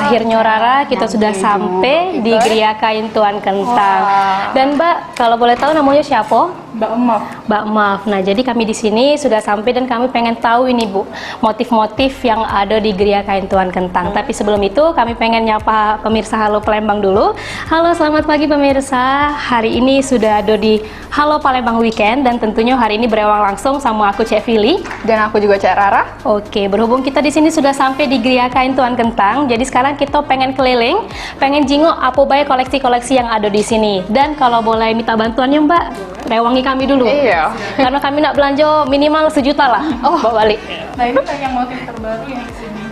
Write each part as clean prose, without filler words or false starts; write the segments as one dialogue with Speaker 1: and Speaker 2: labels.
Speaker 1: Akhirnya Rara kita sudah sampai di Gria Kain Tuan Kentang. Dan Mbak, kalau boleh tahu namanya siapa?
Speaker 2: Mbak Emaf.
Speaker 1: Mbak Emaf. Nah, jadi kami di sini sudah sampai dan kami pengen tahu ini Bu, motif-motif yang ada di Gria Kain Tuan Kentang. Tapi sebelum itu kami pengen nyapa pemirsa Halo Palembang dulu. Halo, selamat pagi pemirsa. Hari ini sudah ada di Halo Palembang Weekend dan tentunya hari ini berawal langsung sama aku Cek Fili
Speaker 2: Dan aku juga Cek Rara.
Speaker 1: Oke, berhubung kita di sini sudah sampai di Gria Kain Tuan Kentang, jadi sekarang kita pengen keliling, pengen jingok apa baik koleksi-koleksi yang ada di sini. Dan kalau boleh minta bantuannya Mbak, rewangi kami dulu.
Speaker 2: Iya.
Speaker 1: Karena kami nak belanja minimal 1 juta lah. Bawa balik.
Speaker 2: Nah ini yang motif terbaru yang di sini.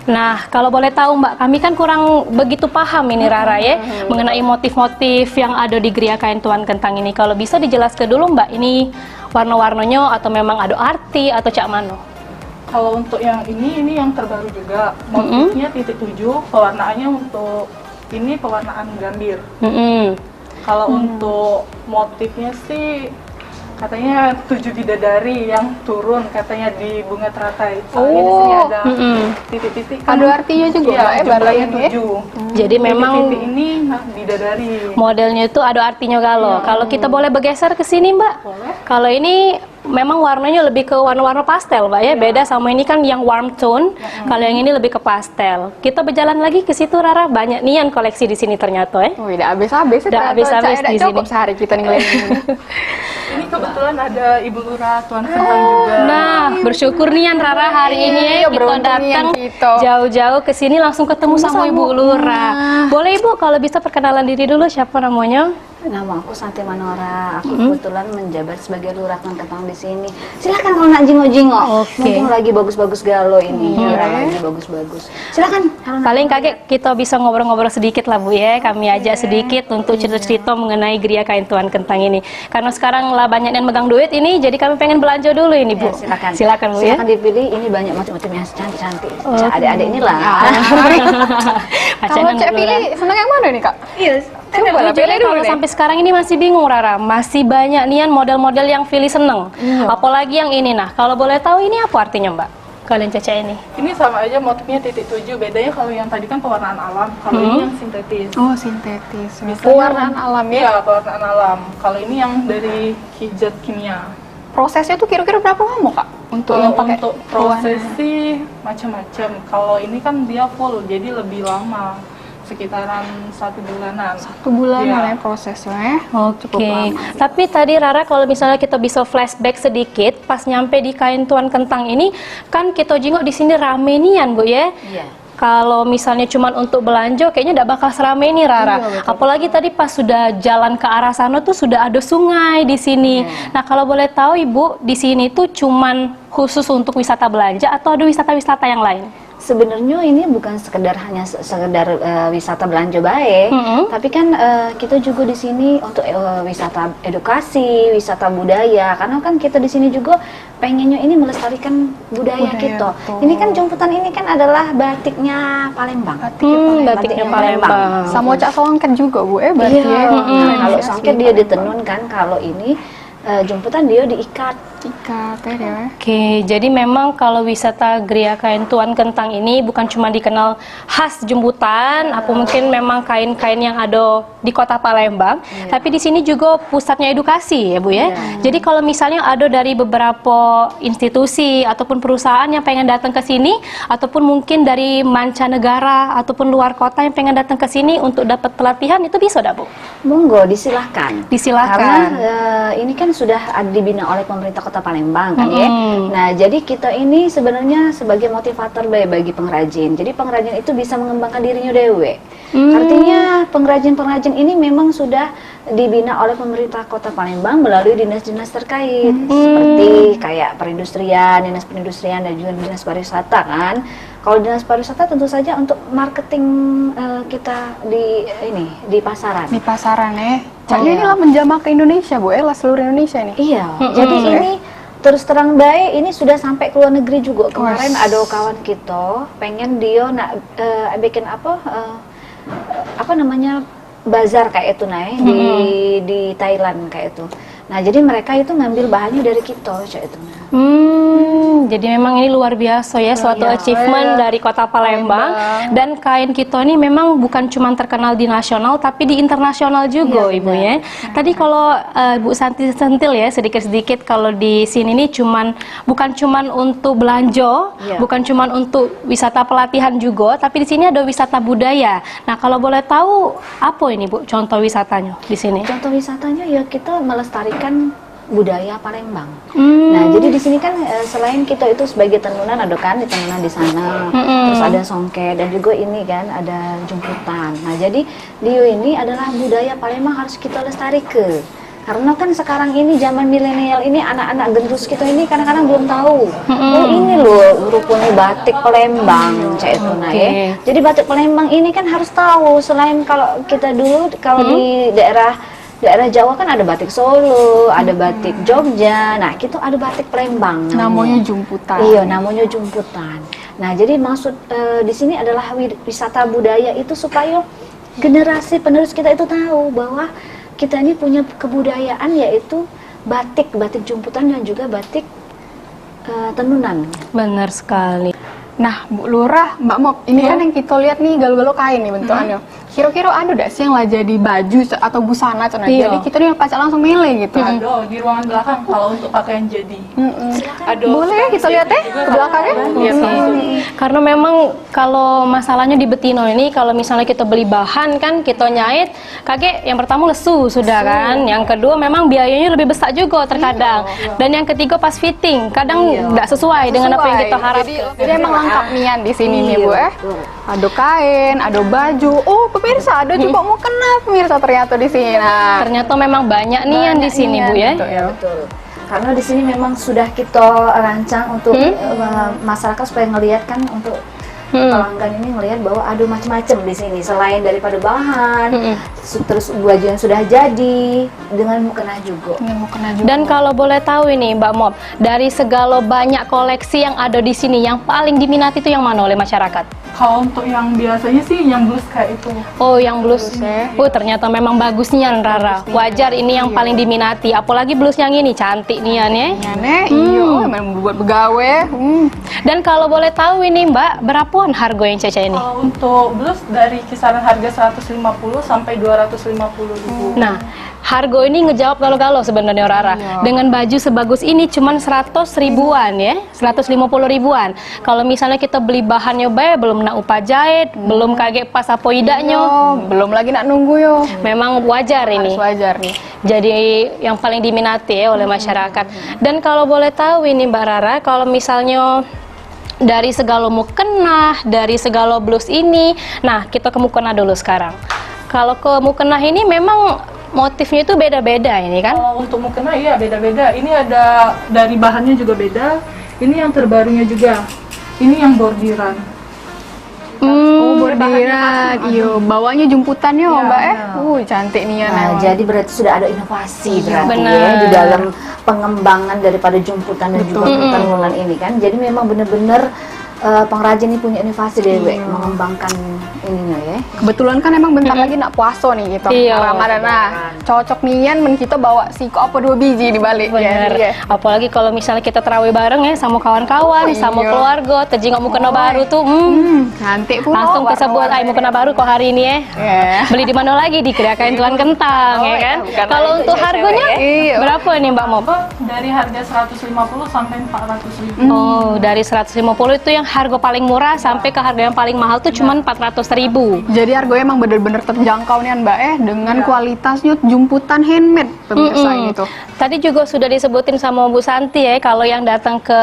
Speaker 1: Nah, kalau boleh tahu Mbak, kami kan kurang begitu paham ini Rara ya, mengenai motif-motif yang ada di Gria Kain Tuan Kentang ini. Kalau bisa dijelaskan dulu Mbak, ini warna-warnanya atau memang ada arti atau cak mano?
Speaker 2: Kalau untuk yang ini yang terbaru juga. Motifnya titik 7, pewarnaannya untuk ini pewarnaan gambir. Kalau untuk motifnya sih katanya 7 bidadari yang turun katanya di bunga teratai. Soalnya di sini ada titik-titik.
Speaker 3: Ada artinya juga
Speaker 2: ya, jumlahnya
Speaker 3: barangnya
Speaker 2: 7.
Speaker 1: Jadi memang
Speaker 2: titik ini bidadari.
Speaker 1: modelnya itu ada artinya kalau. Kalau kita boleh bergeser ke sini Mbak.
Speaker 2: Boleh.
Speaker 1: Kalau ini memang warnanya lebih ke warna-warna pastel Mbak ya. Beda sama ini kan yang warm tone. Kalau yang ini lebih ke pastel. Kita berjalan lagi ke situ Rara, banyak nian koleksi di sini ternyata ya.
Speaker 3: Wih, udah habis-habis.
Speaker 1: Udah habis-habis di sini.
Speaker 3: Cukup sehari kita nih ngeliatin ini.
Speaker 2: Ini kebetulan ada Ibu Lurah Tuan Kentang juga.
Speaker 1: Nah, bersyukur nian Rara hari ini ya, kita
Speaker 3: beruntung nian
Speaker 1: datang
Speaker 3: kita.
Speaker 1: jauh-jauh ke sini langsung ketemu sama Ibu Lurah. Boleh Ibu kalau bisa perkenalan diri dulu, siapa namanya?
Speaker 4: Nama aku Santi Manora. Aku kebetulan menjabat sebagai lurah Tuan Kentang di sini. Silakan kalau nak jingok-jingok. Mumpung lagi bagus-bagus galo ini. Lagi bagus-bagus. Silakan.
Speaker 1: Paling kaget kita bisa ngobrol-ngobrol sedikit lah Bu ya. Kami ajak sedikit untuk cerita-cerita mengenai Gria Kain Tuan Kentang ini. Karena sekarang lah banyak yang megang duit ini, jadi kami pengen belanja dulu ini Bu.
Speaker 4: Silakan.
Speaker 1: Silakan Bu ya.
Speaker 4: Silakan dipilih. Ini banyak motif-motif yang cantik-cantik. Adik-adik inilah.
Speaker 3: Kalau Cek pilih senang yang mana nih Kak?
Speaker 4: Iya.
Speaker 3: Coba lah
Speaker 1: Jujur
Speaker 3: pilih
Speaker 1: ya,
Speaker 3: dulu
Speaker 1: kalau
Speaker 3: deh.
Speaker 1: sampai sekarang ini masih bingung Rara, masih banyak nian model-model yang Fili seneng. Apalagi yang ini. Nah, kalau boleh tahu ini apa artinya Mbak? Kalian Caca ini?
Speaker 2: Ini sama aja motifnya titik 7. Bedanya kalau yang tadi kan pewarnaan alam, kalau ini yang sintetis.
Speaker 3: Oh, sintetis.
Speaker 2: Biasanya-
Speaker 3: Pewarnaan alam ya.
Speaker 2: Iya, pewarnaan alam. Kalau ini yang dari hijat kimia.
Speaker 3: Prosesnya tuh kira-kira berapa lama Kak? Untuk yang pakai
Speaker 2: Untuk proses sih macam-macam. Kalau ini kan dia full, jadi lebih lama. Sekitaran 1 bulanan.
Speaker 3: 1 bulan
Speaker 2: Iya.
Speaker 3: ya prosesnya.
Speaker 1: Oke, tapi tadi Rara kalau misalnya kita bisa flashback sedikit, pas nyampe di Kain Tuan Kentang ini, kan kita jenguk di sini rame nian Bu ya.
Speaker 4: Iya.
Speaker 1: Kalau misalnya cuma untuk belanja, kayaknya tidak bakal seramai ini Rara. Apalagi tadi pas sudah jalan ke arah sana tuh sudah ada sungai di sini. Nah kalau boleh tahu Ibu, di sini tuh cuman khusus untuk wisata belanja atau ada wisata-wisata yang lain?
Speaker 4: Sebenarnya ini bukan sekedar hanya sekedar wisata belanja baik, tapi kan kita juga di sini untuk wisata edukasi, wisata budaya. Karena kan kita di sini juga pengennya ini melestarikan budaya kita. Ini kan jemputan ini kan adalah batiknya Palembang.
Speaker 1: Batiknya Palembang.
Speaker 3: Sama Cak Songket juga Bu berarti
Speaker 4: Iya.
Speaker 3: ya.
Speaker 4: Kalau songket dia ditenun kan, kalau ini jemputan dia diikat.
Speaker 3: Ikat ya.
Speaker 1: Oke, jadi memang kalau wisata Gria Kain Tuan Kentang ini bukan cuma dikenal khas jemputan, apa mungkin memang kain-kain yang ada di kota Palembang, tapi di sini juga pusatnya edukasi ya Bu ya. Jadi kalau misalnya ada dari beberapa institusi ataupun perusahaan yang pengen datang ke sini, ataupun mungkin dari mancanegara ataupun luar kota yang pengen datang ke sini untuk dapat pelatihan, itu bisa enggak Bu?
Speaker 4: Monggo disilahkan.
Speaker 1: Disilahkan.
Speaker 4: Karena ini kan sudah dibina oleh pemerintah Kota Palembang kan ya. Nah, jadi kita ini sebenarnya sebagai motivator bagi pengrajin. Jadi pengrajin itu bisa mengembangkan dirinya dewe. Artinya pengrajin-pengrajin ini memang sudah dibina oleh pemerintah Kota Palembang melalui dinas-dinas terkait seperti kayak perindustrian, dinas perindustrian dan juga dinas pariwisata kan. Kalau dinas pariwisata tentu saja untuk marketing kita di pasaran.
Speaker 3: Di pasaran ya. Jadi ini lah menjamah ke Indonesia Bu lah seluruh Indonesia nih.
Speaker 4: Iya, jadi ini terus terang baik ini sudah sampai ke luar negeri juga. Kemarin ada kawan kita pengen dia nak bikin apa namanya bazar kayak itu di Thailand kayak itu. Nah, jadi mereka itu ngambil bahannya dari kita kayak itu.
Speaker 1: Jadi memang ini luar biasa ya, suatu achievement dari Kota Palembang. Dan kain kita ini memang bukan cuma terkenal di nasional, tapi di internasional juga, Ibu ya. Tadi kalau Bu Santi sentil ya sedikit-sedikit, kalau di sini nih bukan cuman untuk belanja, bukan cuman untuk wisata pelatihan juga, tapi di sini ada wisata budaya. Nah, kalau boleh tahu apa ini Bu contoh wisatanya di sini?
Speaker 4: Contoh wisatanya ya kita melestarikan budaya Palembang. Nah, jadi di sini kan selain kita itu sebagai tenunan, ada kan di tenunan di sana, terus ada songke dan juga ini kan ada jemputan. Nah, jadi Dio ini adalah budaya Palembang harus kita lestarikan. Karena kan sekarang ini zaman milenial ini anak-anak gendrus kita ini kadang-kadang belum tahu. Oh, ini loh rupanya batik Palembang, cak itu nah ya. Jadi batik Palembang ini kan harus tahu. Selain kalau kita dulu kalau di daerah Jawa kan ada batik Solo, ada batik Jogja. Nah, itu ada batik Palembang.
Speaker 3: Namanya jumputan.
Speaker 4: Iya, namanya jumputan. Nah, jadi maksud di sini adalah wisata budaya itu supaya generasi penerus kita itu tahu bahwa kita ini punya kebudayaan yaitu batik jumputan dan juga batik tenunan.
Speaker 1: Benar sekali.
Speaker 3: Nah, Bu Lurah, Mbak Mop, ini kan yang kita lihat nih galau-galau kain nih bentukannya. Kira-kira ada nggak sih yang lah jadi baju atau busana cina? Jadi kita nih pacar langsung milih gitu.
Speaker 2: Ada di ruangan belakang kalau untuk pakaian jadi. Ada.
Speaker 3: Boleh ya kita lihat ya ke belakangnya?
Speaker 2: Iya,
Speaker 1: Karena memang kalau masalahnya di Betino ini, kalau misalnya kita beli bahan kan, kita nyait, kakek yang pertama lesu sudah kan, yang kedua memang biayanya lebih besar juga terkadang, dan yang ketiga pas fitting, kadang nggak sesuai dengan apa yang kita harapkan.
Speaker 3: Jadi emang lengkap nian di sini nih Bu ya. Ada kain, ada baju. Oh pemirsa, ada juga mau kena pemirsa ternyata di sini. Nah,
Speaker 1: Ternyata memang banyak nian di sini Bu ya.
Speaker 4: Betul. Karena di sini memang sudah kita rancang untuk masyarakat supaya ngelihat kan untuk pelanggan ini ngelihat bahwa ada macam-macam di sini selain daripada bahan, terus baju yang sudah jadi dengan mukena juga.
Speaker 1: Dan kalau boleh tahu ini Mbak Mop, dari segala banyak koleksi yang ada di sini, yang paling diminati itu yang mana oleh masyarakat?
Speaker 2: Kalau untuk yang biasanya sih yang blus kayak itu.
Speaker 1: Oh, yang blus. Ternyata memang bagusnya Rara. Wajar ini yang paling diminati. Apalagi blus yang ini cantik nian ya.
Speaker 3: Iya, memang buat begawe.
Speaker 1: Dan kalau boleh tahu ini Mbak, berapaan harga yang Caca ini?
Speaker 2: Kalau untuk blus dari kisaran harga 150 sampai 250 ribu.
Speaker 1: Nah, harga ini ngejawab galau-galau sebenarnya Rara. Dengan baju sebagus ini cuman 100 ribuan ya, 150 ribuan. Kalau misalnya kita beli bahannya bae, belum nak upah jahit, belum kaget pas apa idaknya,
Speaker 3: belum lagi nak nunggu yo.
Speaker 1: memang wajar ini.
Speaker 3: Wajar nih.
Speaker 1: Jadi yang paling diminati ya oleh masyarakat. Dan kalau boleh tahu ini Mbak Rara, kalau misalnya dari segala mukena, dari segala blus ini, nah kita ke mukena dulu sekarang. Kalau ke mukena ini memang motifnya itu beda-beda ini kan?
Speaker 2: Kalau untuk mukena iya beda-beda. Ini ada dari bahannya juga beda. Ini yang terbarunya juga. Ini yang bordiran.
Speaker 3: Bordiran, iyo, bawahnya jumputan yo, Mbak cantik nih ya.
Speaker 4: Nah, jadi berarti sudah ada inovasi berarti
Speaker 1: benar.
Speaker 4: ya di dalam pengembangan daripada jumputan dan juga tenunan ini kan. Jadi memang benar-benar pengrajin ini punya inovasi dewe mengembangkan ininya ya.
Speaker 3: Kebetulan kan emang bentar lagi nak puasa nih gitu.
Speaker 1: Iya.
Speaker 3: Ramadan. Nah, cocok nian men kita bawa siko apa 2 biji di balik.
Speaker 1: Bener.
Speaker 3: Ya.
Speaker 1: Apalagi kalau misalnya kita terawih bareng ya sama kawan-kawan, sama keluarga, terjengok mukena baru tuh,
Speaker 3: Cantik pula.
Speaker 1: langsung kesebuat ay mukena baru kok hari ini ya. Beli di mana lagi? Di Gerai Kain Tuan Kentang ya kan. Kalau untuk harganya berapa nih Mbak Mop?
Speaker 2: Dari harga 150 sampai 400 ribu.
Speaker 1: Oh, dari 150 itu yang harga paling murah sampai ke harga yang paling mahal tuh cuman 400 ribu.
Speaker 3: Jadi harganya emang bener-bener terjangkau nih Mbak dengan kualitasnya jumputan handmade pemirsa ini tuh.
Speaker 1: Tadi juga sudah disebutin sama Bu Santi ya, kalau yang datang ke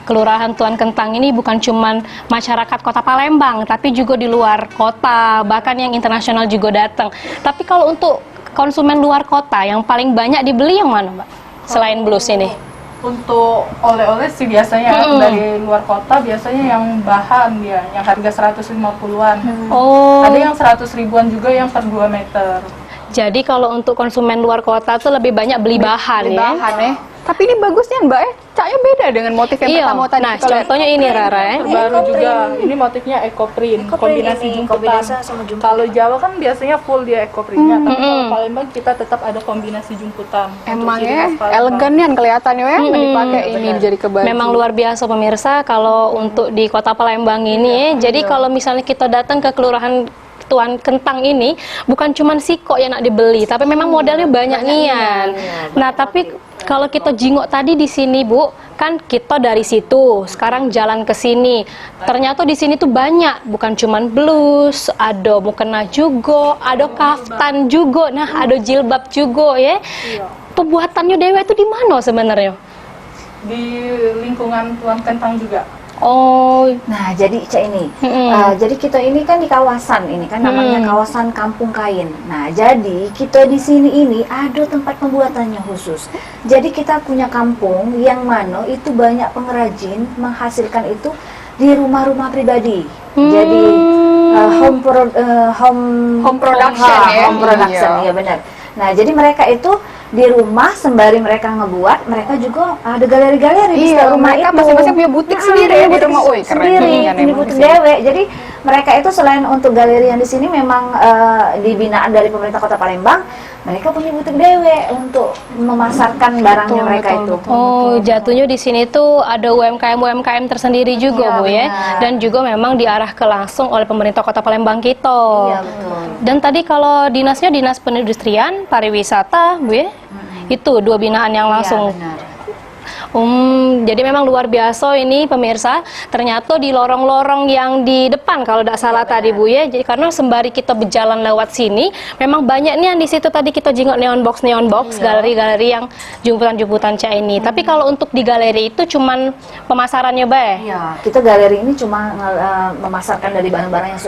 Speaker 1: Kelurahan Tuan Kentang ini bukan cuman masyarakat Kota Palembang, tapi juga di luar kota, bahkan yang internasional juga datang. Tapi kalau untuk konsumen luar kota yang paling banyak dibeli yang mana Mbak? Selain blus ini?
Speaker 2: Untuk oleh-oleh sih biasanya dari luar kota biasanya yang bahan dia, yang harga 150-an.
Speaker 1: Oh.
Speaker 2: Ada yang 100 ribuan juga yang per 2 meter.
Speaker 1: Jadi kalau untuk konsumen luar kota tuh lebih banyak beli bahan ya.
Speaker 3: Bahan Tapi ini bagusnya Mbak caknya beda dengan motif yang
Speaker 1: Iya.
Speaker 3: pertama tadi
Speaker 1: Nah,
Speaker 3: kita lihat.
Speaker 1: contohnya ini Rara ya.
Speaker 2: Terbaru juga, ini motifnya ekoprint, kombinasi
Speaker 4: ini,
Speaker 2: jumputan.
Speaker 4: kombinasi sama jumputan.
Speaker 2: Kalau Jawa kan biasanya full dia ekoprintnya, tapi kalau Palembang kita tetap ada kombinasi jumputan. untuk
Speaker 3: Emang
Speaker 2: ciri
Speaker 3: ya,
Speaker 2: khas Palembang.
Speaker 3: elegan nih kelihatannya ya, dipakai ini jadi ke baju.
Speaker 1: Memang luar biasa pemirsa kalau untuk di Kota Palembang ini. Jadi kalau misalnya kita datang ke Kelurahan Tuan Kentang ini bukan cuma siko yang nak dibeli, tapi memang modelnya banyak nian. Nah, tapi kalau kita jingok tadi di sini, Bu, kan kita dari situ, sekarang jalan ke sini. Ternyata di sini tuh banyak, bukan cuma blus, ada mukena juga, ada kaftan juga, nah ada jilbab juga ya. Pembuatannya Dewa itu di mana sebenarnya?
Speaker 2: Di lingkungan Tuan Kentang juga.
Speaker 1: Oh,
Speaker 4: Nah, jadi Cak ini, jadi kita ini kan di kawasan ini kan namanya kawasan Kampung Kain. Nah, jadi kita di sini ini ada tempat pembuatannya khusus. Jadi kita punya kampung yang mana itu banyak pengrajin menghasilkan itu di rumah-rumah pribadi. Jadi home
Speaker 3: production ya?
Speaker 4: home production,
Speaker 3: Iya.
Speaker 4: ya benar. Nah, jadi mereka itu di rumah sembari mereka ngebuat, mereka juga ada galeri-galeri di
Speaker 3: Iya,
Speaker 4: setiap rumah
Speaker 3: mereka
Speaker 4: itu.
Speaker 3: masing-masing punya butik sendiri ya di
Speaker 4: butik
Speaker 3: rumah. Wih, keren
Speaker 4: sendiri,
Speaker 3: juga nih
Speaker 4: punya
Speaker 3: emang
Speaker 4: butik
Speaker 3: di sini.
Speaker 4: dewe. Jadi mereka itu selain untuk galeri yang di sini memang dibinaan dari pemerintah Kota Palembang, mereka punya butik dewe untuk memasarkan barangnya mereka itu.
Speaker 1: oh, jatuhnya di sini tuh ada UMKM tersendiri juga,
Speaker 4: Iya,
Speaker 1: Bu ya.
Speaker 4: benar.
Speaker 1: Dan juga memang diarahkan langsung oleh pemerintah Kota Palembang kita.
Speaker 4: Iya, betul.
Speaker 1: Dan tadi kalau dinasnya Dinas Perindustrian, Pariwisata, Bu ya. Itu dua binaan yang langsung.
Speaker 4: Iya, benar.
Speaker 1: Jadi memang luar biasa ini pemirsa. Ternyata di lorong-lorong yang di depan kalau tidak salah tadi Bu ya. Jadi karena sembari kita berjalan lewat sini, memang banyak nih yang di situ tadi kita jenguk neon box, galeri-galeri yang jumputan-jumputan Cak ini. Tapi kalau untuk di galeri itu cuman pemasarannya Bay.
Speaker 4: Iya, kita galeri ini cuma memasarkan dari barang-barang yang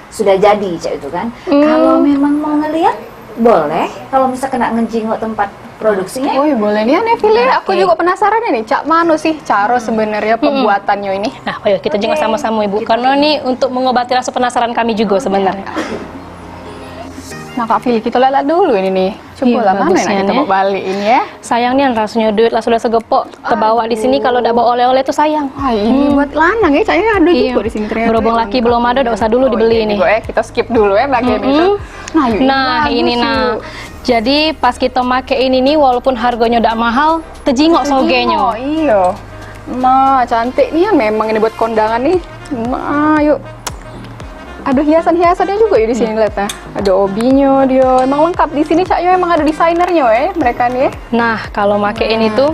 Speaker 4: sudah jadi, Cak, itu kan. Kalau memang mau ngelihat boleh, kalau misalkan nak ngejingok tempat produksinya.
Speaker 3: Oh iya boleh nih aneh pilih. Aku
Speaker 1: Oke.
Speaker 3: juga penasaran nih, Cak Mano sih cara sebenarnya pembuatannya ini.
Speaker 1: Nah, ayo kita jenguk sama-sama Ibu. Karena ini untuk mengobati rasa penasaran kami juga sebenarnya.
Speaker 3: Nah Kak Fili, kita lihat dulu ini nih. Coba
Speaker 1: Iya,
Speaker 3: lah mana
Speaker 1: bagusnya
Speaker 3: yang kita
Speaker 1: nih.
Speaker 3: bawa balik ini ya.
Speaker 1: Sayang nih rasanya duit lah sudah segepok terbawa di sini, kalau tidak bawa oleh-oleh itu sayang.
Speaker 3: Wah ini buat lanang ya, Caknya ada juga di sini ternyata.
Speaker 1: Berhubung laki belum ada, tidak usah dulu dibeli ini.
Speaker 3: Kita skip dulu ya bagian itu. Nah, yuk,
Speaker 1: Nah
Speaker 3: bagus
Speaker 1: ini nah,
Speaker 3: yuk.
Speaker 1: jadi pas kita make ini nih, walaupun harganya tidak mahal, tejingok sogenya.
Speaker 3: Oh iya. Nah, cantik nih ya memang ini buat kondangan nih. Nah, yuk. Ada hiasan-hiasannya juga ya di sini lihat nah. Ada obinya dia. Emang lengkap di sini Caknya emang ada desainernya ya mereka nih.
Speaker 1: Nah kalau make ini tuh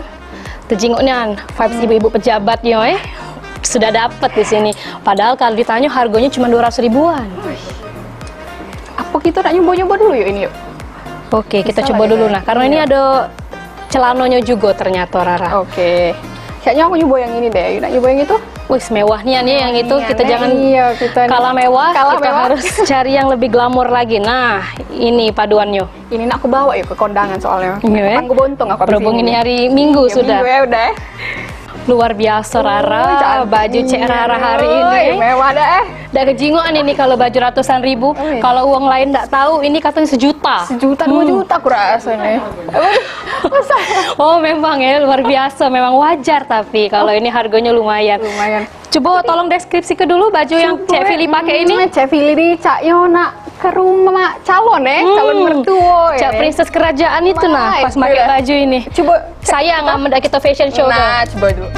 Speaker 1: tejingoknya vibes ibu-ibu pejabat ya sudah dapat di sini. Padahal kalau ditanya harganya cuma 200 ribuan.
Speaker 3: Apa kita nak nyoba-nyoba dulu yuk ini yuk.
Speaker 1: Oke, kita
Speaker 3: Bisa
Speaker 1: coba
Speaker 3: lah ya,
Speaker 1: dulu. Nah, karena ini ada celanonya juga ternyata Rara.
Speaker 3: Oke. Kayaknya aku nyoba yang ini deh. Yuk nak nyoba yang itu.
Speaker 1: Wih, mewahnya nih yang itu kita jangan
Speaker 3: Iya, kita nih.
Speaker 1: kalah mewah,
Speaker 3: Kalah
Speaker 1: kita
Speaker 3: mewah.
Speaker 1: harus cari yang lebih glamor lagi. Nah, ini paduannya.
Speaker 3: Ini nak aku bawa yuk ke kondangan soalnya.
Speaker 1: Iya,
Speaker 3: Kan gue buntung aku habis
Speaker 1: Berhubung ini hari Minggu
Speaker 3: Ya,
Speaker 1: sudah.
Speaker 3: minggu ya udah.
Speaker 1: Luar biasa Rara,
Speaker 3: cantik
Speaker 1: baju Cek Rara hari
Speaker 3: Woi,
Speaker 1: ini.
Speaker 3: mewah dah.
Speaker 1: Udah kejingoan ini kalau baju ratusan ribu.
Speaker 3: iya.
Speaker 1: Kalau uang lain nggak tahu, ini katanya 1 juta.
Speaker 3: 1 juta 2 juta aku rasa nih.
Speaker 1: Oh memang ya, luar biasa. Memang wajar tapi kalau ini harganya lumayan.
Speaker 3: Lumayan.
Speaker 1: Coba tolong deskripsi ke dulu baju yang Cek Fili pakai ini.
Speaker 3: Cek Fili nih, Cak Yona ke rumah calon calon mertua.
Speaker 1: Cak Princess kerajaan itu nah, pas pakai baju ini.
Speaker 3: Coba
Speaker 1: Saya nggak kita fashion show tuh.
Speaker 3: Nah, coba dulu.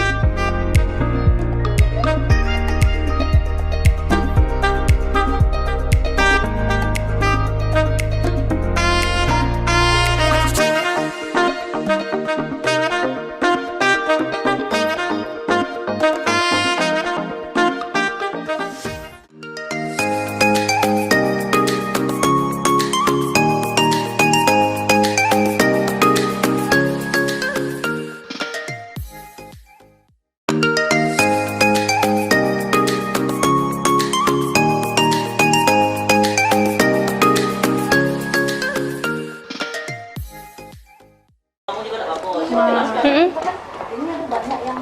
Speaker 4: Ini ada banyak yang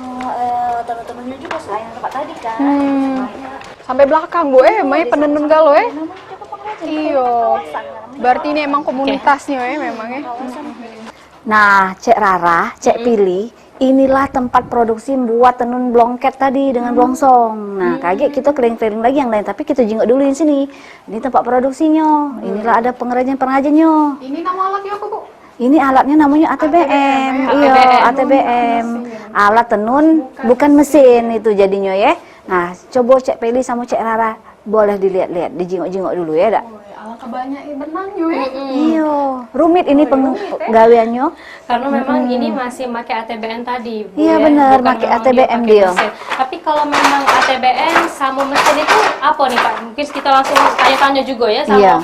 Speaker 4: teman-temannya juga selain yang tempat tadi kan.
Speaker 3: Sampai belakang Bu main penenun galau Iya. Berarti ini emang komunitasnya memang ya.
Speaker 4: Nah, Cek Rara, Cek Pili, inilah tempat produksi buat tenun blongket tadi dengan blongsong. Nah, kaget kita keliling-keliling lagi yang lain, tapi kita jenguk dulu di sini. Ini tempat produksinya. Inilah ada pengrajin-pengrajinnya.
Speaker 3: Ini nama alatnya apa, Bu?
Speaker 4: Ini alatnya namanya ATBM. Iya, ATBM. Alat tenun bukan mesin itu jadinya ya. Nah, coba Cek Peli sama Cek Rara boleh dilihat-lihat, dijenguk-jenguk dulu ya, Dak.
Speaker 3: Alangkah banyak benang yo ya.
Speaker 4: Iya, rumit ini penggaweannya.
Speaker 1: Karena memang ini masih pakai ATBM tadi, Bu,
Speaker 4: Iya,
Speaker 1: ya.
Speaker 4: benar,
Speaker 1: Bukan
Speaker 4: pakai
Speaker 1: memang
Speaker 4: ATBM
Speaker 1: pakai
Speaker 4: dia.
Speaker 1: mesin. Tapi kalau memang ATBM sama mesin itu apa nih, Pak? Mungkin kita langsung tanya-tanya juga ya sama
Speaker 4: Iya.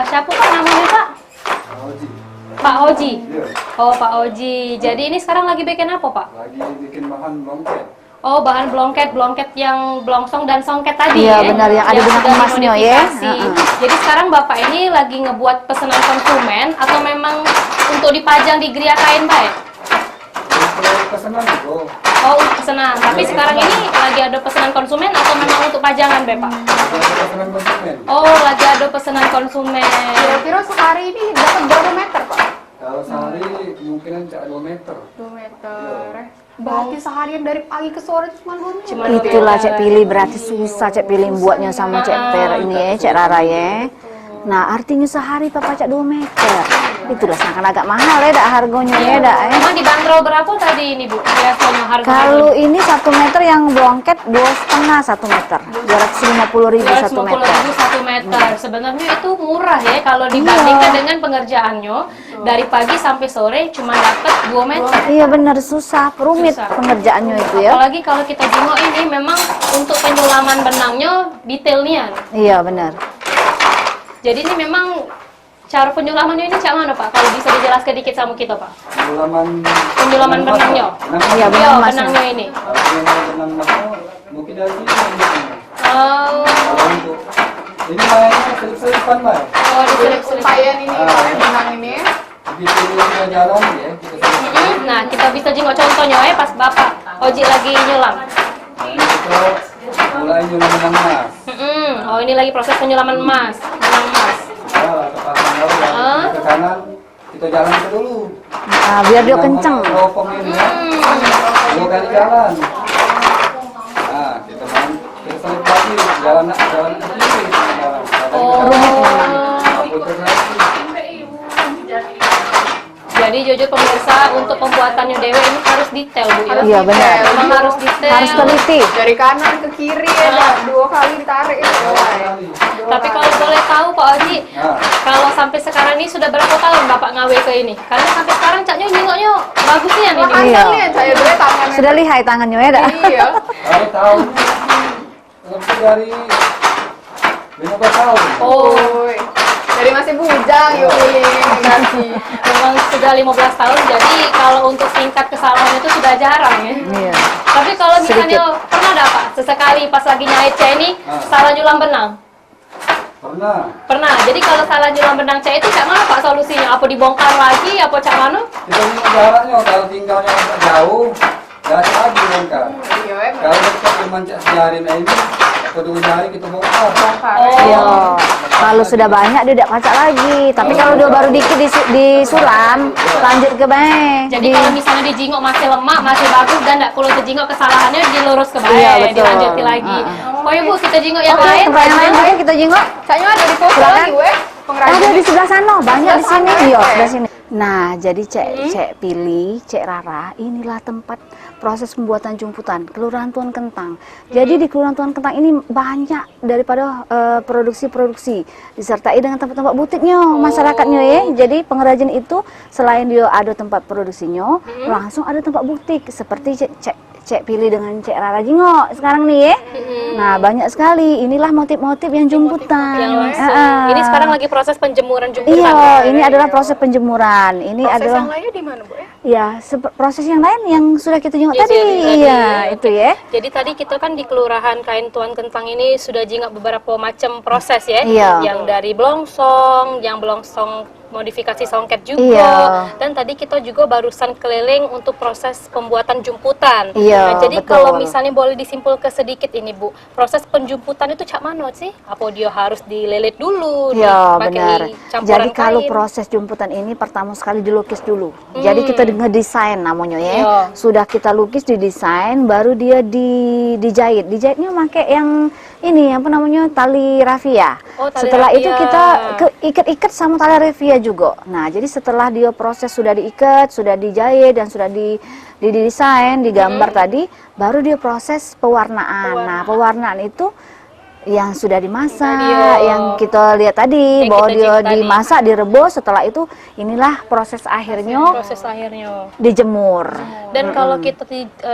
Speaker 1: siapa Pak namanya, Pak? Pak Oji. Oh, Pak Oji. Jadi ini sekarang lagi bikin apa, Pak?
Speaker 5: Lagi bikin bahan blongket.
Speaker 1: Oh, bahan blongket yang blongsong dan songket tadi
Speaker 4: Iya,
Speaker 1: ya?
Speaker 4: benar, yang ada benang
Speaker 1: sudah
Speaker 4: emasnya, ya.
Speaker 1: dimodifikasi. Jadi sekarang Bapak ini lagi ngebuat pesanan konsumen atau memang untuk dipajang di geria kain, Pak?
Speaker 5: Untuk pesanan itu,
Speaker 1: Oh, untuk pesanan. Tapi sekarang ini lagi ada pesanan konsumen atau memang untuk pajangan, Bapak?
Speaker 5: ada pesanan konsumen.
Speaker 1: Oh, lagi ada pesanan konsumen.
Speaker 3: Kira-kira sehari ini dapat berapa meter, Pak?
Speaker 5: Kalau sehari kemungkinan cak 2 meter.
Speaker 3: 2 meter. Berarti seharian dari pagi ke sore cuma 2 meter.
Speaker 1: Cuma
Speaker 4: Itulah Cek Pilih, berarti susah Cek Pilih buatnya sama Cek Per ini ya, Cek Rara ya. Nah, artinya sehari Papa Cak 2 meter. Itulah sangat agak mahal ya, Dak, harganya ya, Dak. Ya.
Speaker 1: Memang dibanderol berapa tadi ini, Bu? Biasanya harga
Speaker 4: Kalau ini 1 meter yang blongket 2,5 1 meter. 250.000 1 meter.
Speaker 1: 1 meter. Sebenarnya itu murah ya kalau dibandingkan dengan pengerjaannya. Dari pagi sampai sore cuma dapat 2 meter.
Speaker 4: Iya benar, susah, rumit
Speaker 1: Susah.
Speaker 4: pengerjaannya itu ya.
Speaker 1: Apalagi kalau kita jenguk ini memang untuk penyulaman benangnya detailnya.
Speaker 4: Iya benar.
Speaker 1: Jadi ini memang cara penyulamannya ini cak mana, Pak? Kalau bisa dijelaskan dikit sama kita, Pak. Penyulaman benangnya.
Speaker 4: Iya, benang
Speaker 1: Iya,
Speaker 4: emasnya.
Speaker 1: benangnya ini.
Speaker 5: Benang emasnya mungkin dari sini.
Speaker 1: Oh,
Speaker 5: Kalau untuk ini mainnya selip-selipan, Pak.
Speaker 1: oh diselip-selip.
Speaker 3: Payan ini, Pak, ya, benang ini.
Speaker 5: Begitu kita jalan ya, kita selip.
Speaker 1: Nah, kita bisa jenguk contohnya ya pas Bapak Oji lagi nyulam.
Speaker 5: Nah, ini kita mulai nyulam benang emas.
Speaker 1: Oh, ini lagi proses penyulaman emas, benang emas.
Speaker 5: Nah, tepatnya lalu ke kanan, kita jalan ke dulu.
Speaker 4: Nah, biar dia kenceng.
Speaker 5: Teropong ini ya. 2 kali jalan. Nah, kita selip lagi, jalan ke kiri.
Speaker 1: Jadi jujur pemirsa, untuk pembuatannya Dewe ini harus detail, Bu ya.
Speaker 4: Iya benar.
Speaker 1: Memang harus detail.
Speaker 4: Harus teliti.
Speaker 3: Dari kanan ke kiri ya, Dak. 2 kali ditarik ya.
Speaker 1: Tapi kalau boleh tahu Pak Oji,
Speaker 5: Nah,
Speaker 1: kalau sampai sekarang ini sudah berapa tahun Bapak ngawe ke ini? Karena sampai sekarang caknya jengoknya bagusnya nih.
Speaker 3: Wah,
Speaker 1: Nih.
Speaker 4: Iya.
Speaker 3: lihat saya dulu tangannya.
Speaker 4: Sudah lihai tangannya ya, Dak.
Speaker 3: Iya.
Speaker 5: kalau tahu lebih dari 15 tahun.
Speaker 1: Oh,
Speaker 3: Oi. Dari masih bujang yuk ini ganti.
Speaker 1: memang sudah 15 tahun, jadi kalau untuk tingkat kesalahan itu sudah jarang ya.
Speaker 4: Iya.
Speaker 1: Tapi kalau misalnya pernah ada Pak, sesekali pas lagi nyait cek ini salah nyulam benang?
Speaker 5: Pernah.
Speaker 1: Pernah. Jadi kalau salah nyulam benang cek itu cak mana Pak solusinya? Apa dibongkar lagi, apa cak mana?
Speaker 5: Kita ini jaraknya kalau tinggalnya agak jauh, nggak ada lagi bongkar.
Speaker 3: Iya, emang.
Speaker 5: Kalau kita cuma sejarin ini, atau 2 jari kita bongkar.
Speaker 4: Iya. Kalau sudah banyak dia tidak kacak lagi. Tapi kalau dia baru dikit disulam, lanjut ke bae.
Speaker 1: Jadi kalau misalnya dijingok masih lemak, masih bagus dan tidak perlu dijingok kesalahannya dilurus ke bawah,
Speaker 4: Iya, betul.
Speaker 1: dilanjuti lagi. Oh ya Bu, kita jingok yang
Speaker 4: Oke,
Speaker 1: lain.
Speaker 4: tempat yang lain juga kita jenguk.
Speaker 3: Caknya ada di foto
Speaker 4: Silakan.
Speaker 3: lagi, weh. Pengrajin.
Speaker 4: Ada di sebelah sana, banyak di sini.
Speaker 3: sana,
Speaker 4: Iya,
Speaker 3: ya?
Speaker 4: sebelah sini. Nah, jadi Cek Pilih, Cek Rara, inilah tempat proses pembuatan jumputan Kelurahan Tuan Kentang. Jadi di Kelurahan Tuan Kentang ini banyak daripada produksi-produksi disertai dengan tempat-tempat butiknya masyarakatnya ya. Jadi pengrajin itu selain dia ada tempat produksinya, langsung ada tempat butik seperti Cek Pilih dengan Cek Rara jengok sekarang nih ya. Nah, banyak sekali. Inilah motif-motif yang jumputan.
Speaker 1: Yang langsung. Ini sekarang lagi proses penjemuran jumputan.
Speaker 4: Iya, ini adalah proses penjemuran. Ini
Speaker 3: Proses
Speaker 4: adalah
Speaker 3: yang lainnya di mana, Bu ya?
Speaker 4: ya proses yang lain yang sudah kita jenguk
Speaker 1: Ya,
Speaker 4: tadi.
Speaker 1: tadi.
Speaker 4: Iya, itu ya.
Speaker 1: Jadi tadi kita kan di Kelurahan Kain Tuan Kentang ini sudah jingok beberapa macam proses ya.
Speaker 4: Iya.
Speaker 1: Yang dari blongsong, yang blongsong modifikasi songket juga.
Speaker 4: Iya.
Speaker 1: Dan tadi kita juga barusan keliling untuk proses pembuatan jumputan.
Speaker 4: Iya,
Speaker 1: Nah, jadi
Speaker 4: betul.
Speaker 1: kalau misalnya boleh disimpul ke sedikit ini Bu, proses penjumputan itu cak mana sih? Apa dia harus dilelit dulu,
Speaker 4: Ya
Speaker 1: dipakai
Speaker 4: benar.
Speaker 1: campuran
Speaker 4: Jadi kalau
Speaker 1: kain?
Speaker 4: proses jumputan ini pertama sekali dilukis dulu. Jadi kita ngedesain namanya ya.
Speaker 1: Iya.
Speaker 4: Sudah kita lukis, didesain, baru dia dijahit. Dijahitnya pakai yang ini apa namanya tali rafia.
Speaker 1: Oh, tali
Speaker 4: Setelah itu
Speaker 1: rafia.
Speaker 4: kita ikat-ikat sama tali rafia juga. Nah jadi setelah dia proses sudah diikat, sudah dijahit dan sudah didesain, digambar tadi, baru dia proses pewarnaan. Nah pewarnaan itu yang sudah dimasak,
Speaker 1: Iya.
Speaker 4: yang kita lihat tadi
Speaker 1: Yang
Speaker 4: bahwa
Speaker 1: kita
Speaker 4: dia
Speaker 1: cek tadi.
Speaker 4: dimasak, direbus, setelah itu inilah proses akhirnya
Speaker 1: Proses akhirnya.
Speaker 4: dijemur.
Speaker 1: Dan kalau kita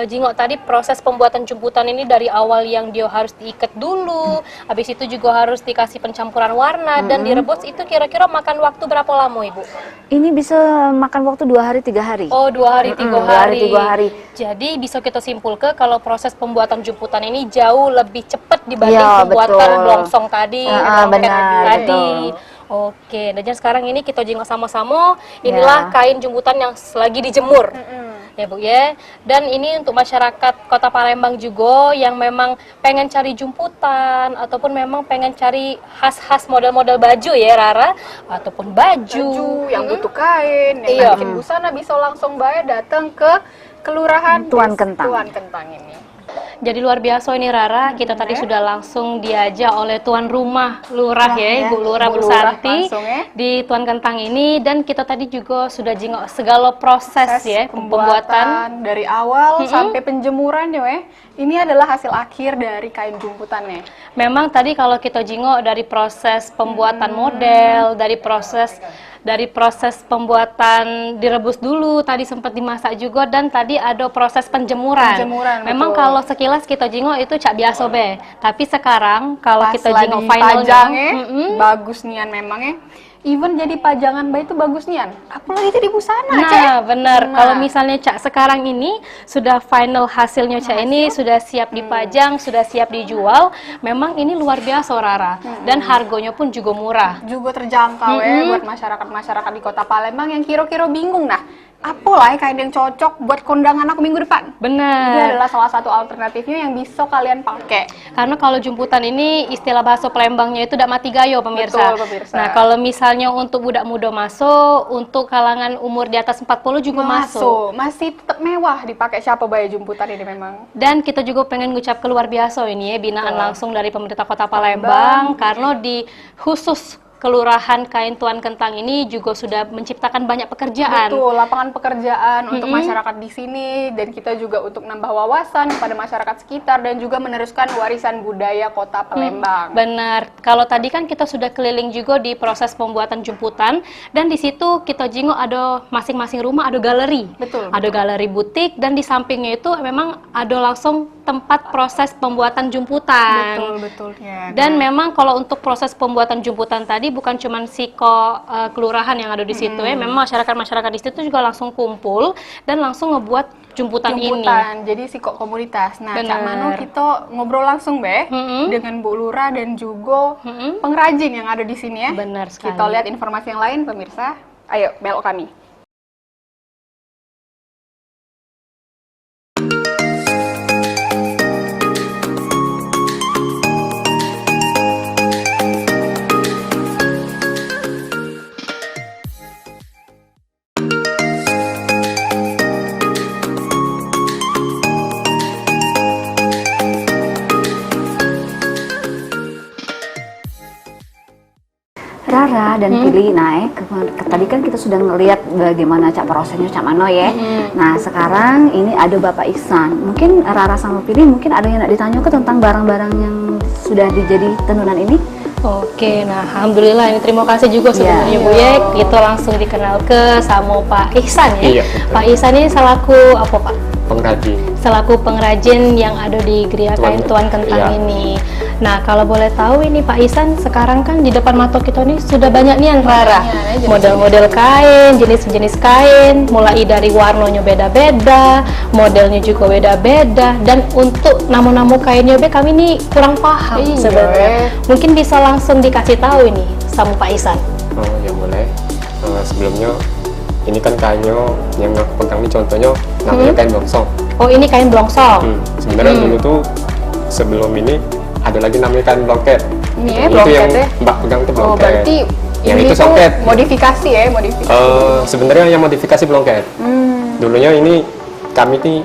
Speaker 1: jingok tadi proses pembuatan jumputan ini dari awal yang dia harus diikat dulu, habis itu juga harus dikasih pencampuran warna dan direbus, itu kira-kira makan waktu berapa lama Ibu?
Speaker 4: Ini bisa makan waktu 2 hari 3 hari.
Speaker 1: Oh, 2 hari 3
Speaker 4: 2 hari, 3 hari.
Speaker 1: Jadi bisa kita simpulkan kalau proses pembuatan jumputan ini jauh lebih cepat dibanding
Speaker 4: Iya,
Speaker 1: pembuatan
Speaker 4: betul.
Speaker 1: blongsong tadi,
Speaker 4: Ah,
Speaker 1: longket
Speaker 4: benar,
Speaker 1: tadi. Oke, nah jadi sekarang ini kita jingok sama-sama. Inilah kain jumputan yang lagi dijemur. Ya Bu ya. Dan ini untuk masyarakat Kota Palembang juga yang memang pengen cari jumputan ataupun memang pengen cari khas-khas model-model baju ya Rara, ataupun baju
Speaker 3: Yang butuh kain, yang
Speaker 1: Iya.
Speaker 3: bikin busana bisa langsung bayar datang ke kelurahan
Speaker 4: Tuan Kentang.
Speaker 3: Tuan Kentang ini.
Speaker 1: Jadi luar biasa ini Rara, kita tadi sudah langsung diajak oleh tuan rumah lurah ya, Ibu Lurah
Speaker 3: Bu
Speaker 1: Bu
Speaker 3: Lurah
Speaker 1: Santi
Speaker 3: langsung ya.
Speaker 1: di Tuan Kentang ini, dan kita tadi juga sudah jengok segala proses ya pembuatan.
Speaker 3: dari awal sampai penjemuran ya. Ini adalah hasil akhir dari kain jumputannya.
Speaker 1: Memang tadi kalau kita jengok dari proses pembuatan model, dari proses pembuatan direbus dulu, tadi sempat dimasak juga, dan tadi ada proses penjemuran.
Speaker 3: Penjemuran,
Speaker 1: Memang
Speaker 3: betul.
Speaker 1: kalau sekilas kita jengok itu cak biasa be, tapi sekarang kalau
Speaker 3: Pas
Speaker 1: kita
Speaker 3: lagi
Speaker 1: jengok finalnya,
Speaker 3: pajangnya, bagus nian memangnya. Even jadi pajangan bayi itu bagus nian. Apalagi jadi busana, Cek.
Speaker 1: nah benar.
Speaker 3: Nah.
Speaker 1: Kalau misalnya cak sekarang ini sudah final hasilnya cak ini sudah siap dipajang, sudah siap dijual, memang ini luar biasa Rara, dan harganya pun juga murah.
Speaker 3: Juga terjangkau ya buat masyarakat-masyarakat di Kota Palembang yang kira-kira bingung. Nah, apalah kain yang cocok buat kondangan aku minggu depan? Ini
Speaker 1: Benar.
Speaker 3: adalah salah satu alternatifnya yang bisa kalian pakai.
Speaker 1: Karena kalau jumputan ini istilah bahasa Palembangnya itu dak mati gayo pemirsa.
Speaker 3: Betul, pemirsa.
Speaker 1: Nah, kalau misalnya untuk budak muda masuk, untuk kalangan umur di atas 40 juga masuk.
Speaker 3: Masih tetap mewah dipakai siapa bayi jumputan ini memang.
Speaker 1: Dan kita juga pengen ngucap keluar biasa ini ya, binaan langsung dari pemerintah Kota Palembang, karena di khusus Kelurahan Kain Tuan Kentang ini juga sudah menciptakan banyak pekerjaan.
Speaker 3: Betul, lapangan pekerjaan untuk masyarakat di sini, dan kita juga untuk nambah wawasan kepada masyarakat sekitar dan juga meneruskan warisan budaya Kota Palembang.
Speaker 1: Benar. Kalau tadi kan kita sudah keliling juga di proses pembuatan jumputan, dan di situ kita jenguk ada masing-masing rumah ada galeri.
Speaker 3: Betul.
Speaker 1: Ada galeri butik, dan di sampingnya itu memang ada langsung tempat proses pembuatan jumputan.
Speaker 3: Betul-betulnya.
Speaker 1: Dan memang kalau untuk proses pembuatan jumputan tadi bukan cuma siko kelurahan yang ada di situ ya, memang masyarakat-masyarakat di situ juga langsung kumpul dan langsung ngebuat jumputan ini.
Speaker 3: Jadi sikok komunitas. Nah,
Speaker 1: Benar.
Speaker 3: Cak Mano kita ngobrol langsung be dengan Bu Lurah dan juga pengrajin yang ada di sini ya.
Speaker 1: Benar sekali.
Speaker 3: Kita lihat informasi yang lain pemirsa. Ayo belok kami.
Speaker 4: Rara dan Pili naik. Tadi kan kita sudah ngelihat bagaimana cak prosesnya Cak Mano ya. Nah sekarang ini ada Bapak Ihsan. Mungkin Rara sama Pili mungkin ada yang nak ditanya ke tentang barang-barang yang sudah dijadi tenunan ini.
Speaker 1: Oke, nah alhamdulillah ini terima kasih juga sebenarnya Bu ya. Kita langsung dikenal ke sama Pak Ihsan ya.
Speaker 6: Iya, betul.
Speaker 1: Pak Ihsan ini selaku apa Pak?
Speaker 6: Pengrajin.
Speaker 1: Selaku pengrajin yang ada di Geria Kain Tuan Kentang
Speaker 6: iya.
Speaker 1: ini. Nah, kalau boleh tahu ini Pak Ihsan, sekarang kan di depan mata kita ini sudah banyak nih yang Rara. Model-model kain, jenis-jenis kain, mulai dari warnanya beda-beda, modelnya juga beda-beda, dan untuk nama-nama kainnya kami ini kurang paham sebenarnya. Mungkin bisa langsung dikasih tahu ini sama Pak Ihsan.
Speaker 6: Oh ya boleh. Sebelumnya ini kan kainnya yang aku pegang ini contohnya namanya kain blongsong.
Speaker 1: Oh, ini kain blongsong.
Speaker 6: Sebenarnya dulu tuh sebelum ini ada lagi namanya kain blongket.
Speaker 3: Ini ya
Speaker 6: Itu
Speaker 3: blongket
Speaker 6: yang
Speaker 3: ya.
Speaker 6: Mbak pegang tuh
Speaker 3: Oh,
Speaker 6: blongket.
Speaker 3: berarti
Speaker 6: yang
Speaker 3: ini
Speaker 6: itu
Speaker 3: tuh
Speaker 6: songket.
Speaker 3: modifikasi ya, modifikasi.
Speaker 6: Sebenarnya yang modifikasi blongket. Dulunya ini kami nih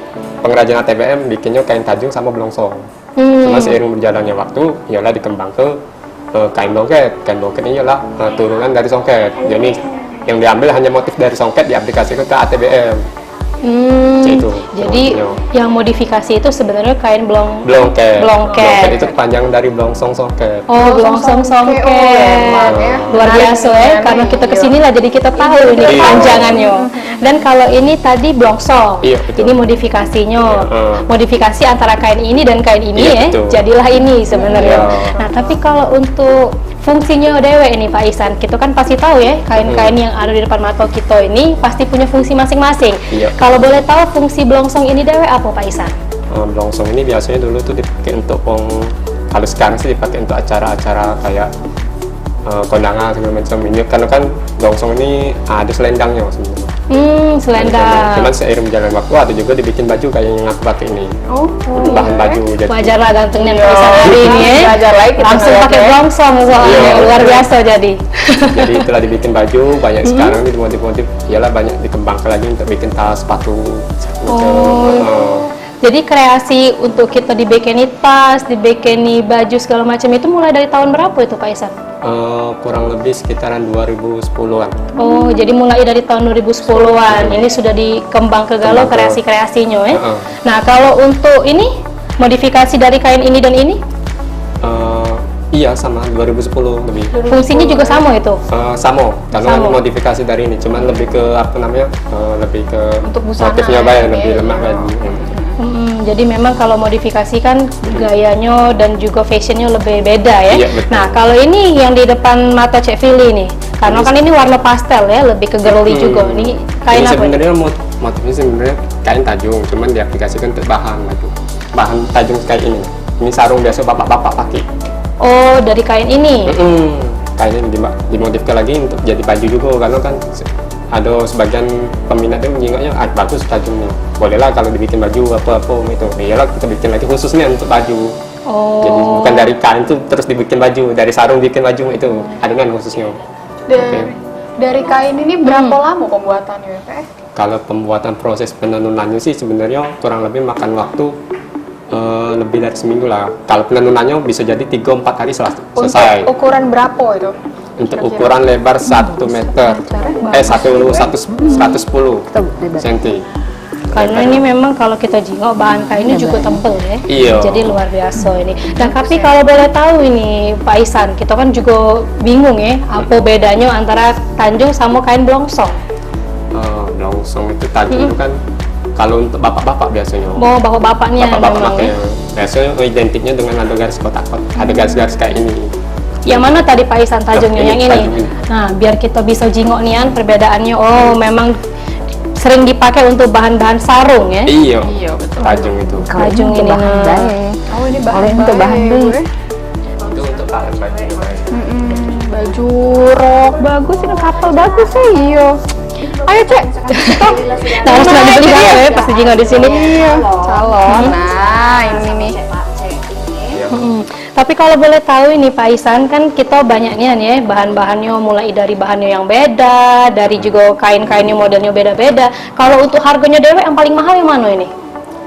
Speaker 6: pengrajin ATBM bikinnya kain tajung sama blongsong. Cuma seiring berjalannya waktu, ialah dikembang ke kain blongket. Kain blongket ini ialah turunan dari songket. Jadi yang diambil hanya motif dari songket diaplikasikan ke ATBM. Itu.
Speaker 1: Jadi yang modifikasi itu sebenarnya kain
Speaker 6: blongket.
Speaker 1: Blongket.
Speaker 6: Itu panjang dari blongsong songket.
Speaker 1: Oh, blongsong songket. Luar biasa ya, karena kita kesini lah jadi kita tahu ini
Speaker 6: Iya.
Speaker 1: panjangannya. Dan kalau ini tadi blongsong,
Speaker 6: Iya, betul.
Speaker 1: ini modifikasinya.
Speaker 6: Iya.
Speaker 1: Modifikasi antara kain ini dan kain ini
Speaker 6: Iya,
Speaker 1: ya,
Speaker 6: betul.
Speaker 1: jadilah ini sebenarnya.
Speaker 6: Iya.
Speaker 1: Nah, tapi kalau untuk fungsinya dewe ini Pak Ihsan, kita kan pasti tahu ya, kain-kain yang ada di depan mata kita ini pasti punya fungsi masing-masing.
Speaker 6: Iya.
Speaker 1: Kalau boleh tahu fungsi blongsong ini dewe apa Pak Ihsan?
Speaker 6: Blongsong ini biasanya dulu tuh dipakai untuk kalau sekarang sih dipakai untuk acara-acara kayak kondangan segala macam ini, karena kan blongsong ini ada selendangnya sebenarnya.
Speaker 1: Selendang.
Speaker 6: Cuman seiring berjalan waktu ada juga dibikin baju kayak yang aku pakai ini. Bahan baju jadi.
Speaker 1: Wajar lah gantengnya Pak Ihsan hari ini ya.
Speaker 3: Wajar lagi kita
Speaker 1: Langsung
Speaker 3: ngeliat
Speaker 1: pakai
Speaker 3: ya.
Speaker 1: blongsong soalnya,
Speaker 6: Iya.
Speaker 1: luar biasa jadi.
Speaker 6: Jadi itulah dibikin baju banyak sekarang ini motif-motif, ialah banyak dikembangkan lagi untuk bikin tas, sepatu, macam.
Speaker 1: Jadi kreasi untuk kita dibikini tas, dibikini baju segala macam itu mulai dari tahun berapa itu Pak Ihsan?
Speaker 6: Kurang lebih sekitaran 2010-an.
Speaker 1: Oh, jadi mulai dari tahun 2010-an. Ini sudah dikembang ke galau
Speaker 6: Kembang ke-
Speaker 1: kreasi-kreasinya ya.
Speaker 6: Heeh.
Speaker 1: Nah, kalau untuk ini modifikasi dari kain ini dan ini,
Speaker 6: Iya sama 2010 lebih.
Speaker 1: fungsinya juga sama itu.
Speaker 6: Sama, karena
Speaker 1: Sama.
Speaker 6: modifikasi dari ini, cuman lebih ke apa namanya, lebih ke
Speaker 3: Untuk busana
Speaker 6: motifnya
Speaker 3: ya,
Speaker 6: banyak,
Speaker 3: ini
Speaker 6: lebih
Speaker 3: ya.
Speaker 6: lemah kan.
Speaker 1: Jadi memang kalau modifikasi kan gayanya dan juga fashionnya lebih beda ya.
Speaker 6: Iya, betul.
Speaker 1: Nah, kalau ini yang di depan mata Cek Fili nih, karena kan ini warna pastel ya, lebih ke girly juga. Ini kain
Speaker 6: Ini
Speaker 1: apa?
Speaker 6: sebenarnya motifnya sebenarnya kain tajung, cuman diaplikasikan untuk bahan gitu. Bahan tajung kayak ini. Ini sarung biasa bapak-bapak pakai.
Speaker 1: Oh, dari kain ini.
Speaker 6: Kain ini dimodifkan lagi untuk jadi baju juga, karena kan ada sebagian peminat yang menjengoknya bagus tajungnya. Bolehlah kalau dibikin baju apa-apa itu. Iyalah kita bikin lagi khususnya untuk baju.
Speaker 1: Oh.
Speaker 6: Jadi bukan dari kain itu terus dibikin baju, dari sarung bikin baju itu adegan khususnya.
Speaker 3: Dari kain ini berapa lama pembuatannya ya, Pak?
Speaker 6: Kalau pembuatan proses penenunannya sih sebenarnya kurang lebih makan waktu lebih dari seminggu lah. Kalau penenunannya bisa jadi 3-4 hari selesai.
Speaker 3: Untuk ukuran berapa itu?
Speaker 6: Untuk ukuran lebar 1 meter, 110 cm.
Speaker 1: Karena ini memang kalau kita jingok bahan kainnya juga tebel ya.
Speaker 6: Iya.
Speaker 1: Jadi luar biasa ini. Nah, tapi kalau boleh tahu ini Pak Ihsan, kita kan juga bingung ya, apa bedanya antara tanjung sama kain blongsong?
Speaker 6: Blongsong itu tajung itu kan kalau untuk bapak-bapak biasanya.
Speaker 1: Mau bapak-bapaknya
Speaker 6: Bapak-bapak
Speaker 1: memang
Speaker 6: pakai.
Speaker 1: ya.
Speaker 6: Biasanya identiknya dengan ada garis kotak-kotak, ada garis-garis kayak ini.
Speaker 1: Yang mana tadi Pak Ihsan tajungnya?
Speaker 6: Ini
Speaker 1: Yang ini.
Speaker 6: tajung ini.
Speaker 1: Nah, biar kita bisa jingok nian perbedaannya. Oh, memang sering dipakai untuk bahan-bahan sarung ya.
Speaker 6: Iya,
Speaker 3: Iya, betul.
Speaker 6: tajung itu.
Speaker 1: Tajung ini.
Speaker 4: bahan
Speaker 1: Nah.
Speaker 4: baik.
Speaker 3: Oh, ini
Speaker 4: Kalau
Speaker 3: bahan
Speaker 4: ini untuk bahan
Speaker 3: baik,
Speaker 4: beli.
Speaker 3: gue.
Speaker 6: Itu untuk bahan baju.
Speaker 3: Baju rok bagus, ini kapal bagus sih, iya. Ayo Cek,
Speaker 1: Nah, harus nggak dibeli galau ya pas jingok di sini.
Speaker 3: Iya, calon. Nah, ini nih.
Speaker 1: Tapi kalau boleh tahu ini Pak Ihsan, kan kita banyaknya nih ya bahan-bahannya, mulai dari bahannya yang beda, dari juga kain-kainnya modelnya beda-beda. Kalau untuk harganya dewe yang paling mahal yang mana ini?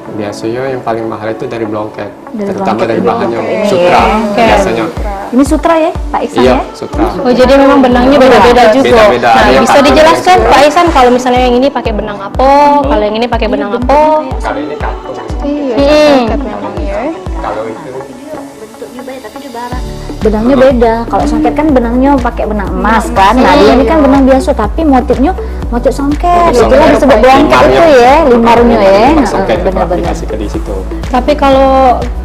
Speaker 6: Biasanya yang paling mahal itu dari blongket,
Speaker 4: Dari
Speaker 6: terutama
Speaker 4: blongket
Speaker 6: dari
Speaker 4: itu.
Speaker 6: bahannya
Speaker 4: Oke.
Speaker 6: sutra
Speaker 1: Oke.
Speaker 6: biasanya.
Speaker 4: Ini sutra ya, Pak Ihsan
Speaker 6: Iya,
Speaker 4: ya?
Speaker 6: sutra.
Speaker 1: Oh, jadi memang benangnya beda-beda juga.
Speaker 6: Beda-beda.
Speaker 1: Nah,
Speaker 6: Ada yang
Speaker 1: bisa
Speaker 6: pakai
Speaker 1: dijelaskan
Speaker 6: benang
Speaker 1: Pak Ihsan kalau misalnya yang ini pakai benang apa, kalau yang ini pakai benang apa?
Speaker 6: Kalau ini kantung,
Speaker 3: Iya,
Speaker 1: Hmm.
Speaker 3: songket memang ya.
Speaker 6: kalau itu
Speaker 4: Benangnya beda. Kalau songket kan benangnya pakai benang emas kan. Nah, dia ini kan benang biasa tapi motifnya motif songket.
Speaker 6: Motif
Speaker 4: Itulah
Speaker 6: songket.
Speaker 4: disebut blongket
Speaker 6: Limarnya.
Speaker 4: itu ya, limarnya ya.
Speaker 6: songket itu
Speaker 4: Benar-benar.
Speaker 6: aplikasi ke di situ.
Speaker 1: Tapi kalau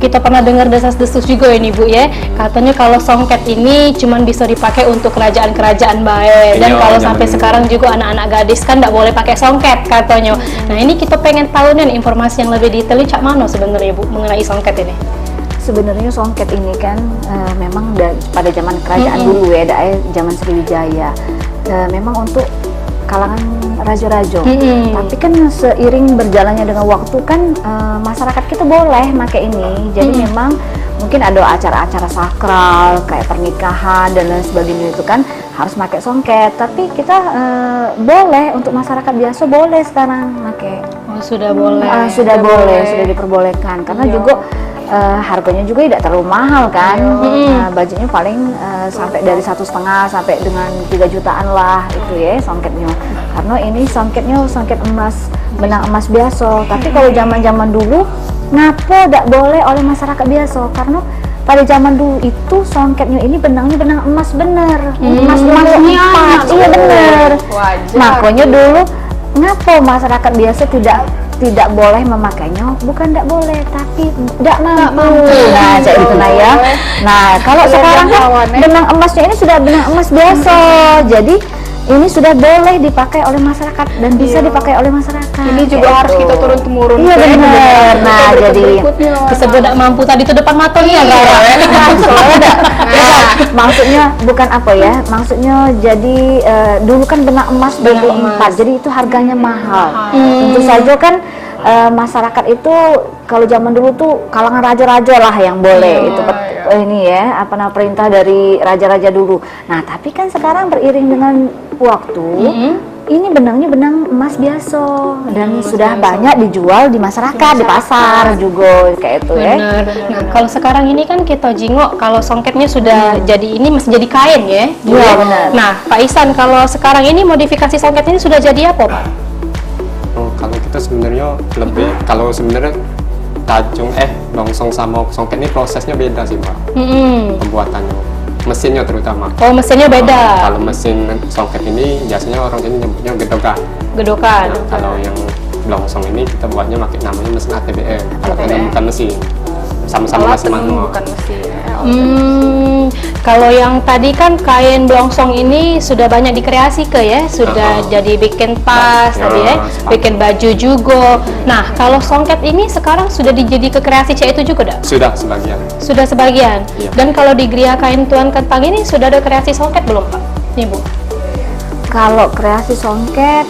Speaker 1: kita pernah dengar desas-desus juga ini Bu ya, katanya kalau songket ini cuman bisa dipakai untuk kerajaan-kerajaan baik. Dan
Speaker 6: Iya,
Speaker 1: kalau
Speaker 6: zaman
Speaker 1: sampai
Speaker 6: dulu.
Speaker 1: sekarang juga anak-anak gadis kan nggak boleh pakai songket katanya. Nah, ini kita pengen tahu nih informasi yang lebih detail cak mana sebenarnya Bu mengenai songket ini.
Speaker 4: Sebenarnya songket ini kan memang pada zaman kerajaan dulu ya, zaman Sriwijaya. Memang untuk kalangan rajo-rajo. Tapi kan seiring berjalannya dengan waktu kan masyarakat kita boleh pakai ini. Jadi memang mungkin ada acara-acara sakral kayak pernikahan dan lain sebagainya itu kan harus pakai songket. Tapi kita boleh untuk masyarakat biasa boleh sekarang pakai.
Speaker 1: Oh, sudah boleh.
Speaker 4: Sudah boleh, sudah diperbolehkan karena juga harganya juga tidak terlalu mahal kan. Budgetnya paling sampai dari 1,5 sampai dengan 3 jutaan lah itu ya songketnya. Karena ini songketnya songket emas, benang emas biasa. Tapi kalau zaman-zaman dulu ngapa tidak boleh oleh masyarakat biasa? Karena pada zaman dulu itu songketnya ini benangnya benang emas bener, emas 4, iya bener. Makanya dulu ngapa masyarakat biasa tidak boleh memakainya, bukan tidak boleh, tapi tidak mampu. Nah, jadi itu nah ya. Nah, kalau sekarang kan benang emasnya ini sudah benang emas biasa, jadi ini sudah boleh dipakai oleh masyarakat dan bisa dipakai oleh masyarakat.
Speaker 3: Ini juga harus kita turun temurun.
Speaker 4: Iya benar. Nah, jadi
Speaker 1: Disebut tidak mampu tadi itu depan matanya
Speaker 4: maksudnya bukan apa ya, maksudnya jadi dulu kan benang emas 24, jadi itu harganya mahal. Tentu saja kan masyarakat itu kalau zaman dulu tuh kalangan raja-raja lah yang boleh itu ini ya apa namanya perintah dari raja-raja dulu. Nah tapi kan sekarang beriring dengan waktu ini benangnya benang emas biasa dan sudah banyak dijual di masyarakat di pasar juga kayak itu ya.
Speaker 1: Nah, kalau sekarang ini kan kita jingok kalau songketnya sudah jadi ini masih jadi kain ya.
Speaker 4: Iya benar.
Speaker 1: Nah, Pak Ihsan kalau sekarang ini modifikasi songket ini sudah jadi apa, Pak?
Speaker 6: Oh, kalau kita sebenarnya lebih kalau sebenarnya tajung longsong sama songket ini prosesnya beda sih Mbak. Pembuatannya. Mesinnya terutama.
Speaker 1: Oh, mesinnya beda.
Speaker 6: Kalau mesin songket ini biasanya orang sini nyebutnya gedokan.
Speaker 1: Gedokan.
Speaker 6: Nah, kalau yang longsong ini kita buatnya pakai namanya mesin ATBM. Karena bukan mesin. Sama-sama mesin manual.
Speaker 3: Bukan mesin.
Speaker 1: Kalau yang tadi kan kain blongsong ini sudah banyak dikreasi ya, sudah jadi bikin tas tadi ya, bikin baju juga. Nah, kalau songket ini sekarang sudah dijadi ke kreasi itu juga dah?
Speaker 6: Sudah sebagian.
Speaker 1: Sudah sebagian.
Speaker 6: Iya.
Speaker 1: Dan kalau di Gria Kain Tuan Kentang ini sudah ada kreasi songket belum, Pak? Nih, Bu.
Speaker 4: Kalau kreasi songket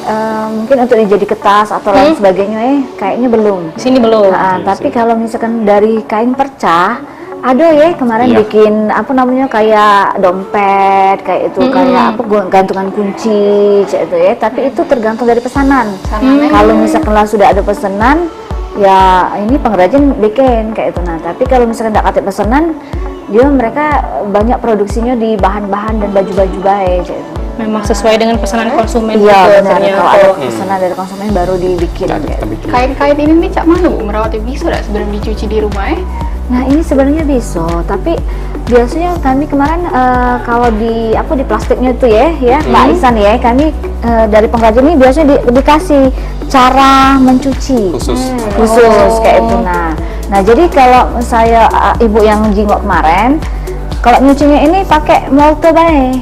Speaker 4: mungkin untuk dijadi ke tas atau lain sebagainya kayaknya belum.
Speaker 1: Di sini belum.
Speaker 4: Nah, tapi kalau misalkan dari kain perca ada ya kemarin bikin apa namanya kayak dompet kayak itu kayak apa gantungan kunci kayak itu ya, tapi itu tergantung dari pesanan. Kalau misalkan lah sudah ada pesanan ya ini pengrajin bikin kayak itu. Nah tapi kalau misalkan tidak ada pesanan mereka banyak produksinya di bahan-bahan dan baju-baju baik kayak itu.
Speaker 1: Memang sesuai dengan pesanan konsumen
Speaker 4: Iya
Speaker 1: juga
Speaker 4: benar, kalau ada pesanan dari konsumen baru dibikin kayak itu.
Speaker 3: Kain-kain ini nih Cak mana Bu merawatnya bisa nggak sebelum dicuci di rumah
Speaker 4: Nah ini sebenarnya bisa, tapi biasanya kami kemarin kalau di plastiknya itu ya Mbak Ihsan ya, kami dari pengrajin ini biasanya dikasih cara mencuci khusus kayak itu. Nah jadi kalau saya ibu yang jingok kemarin, kalau nyucinya ini pakai molto bae.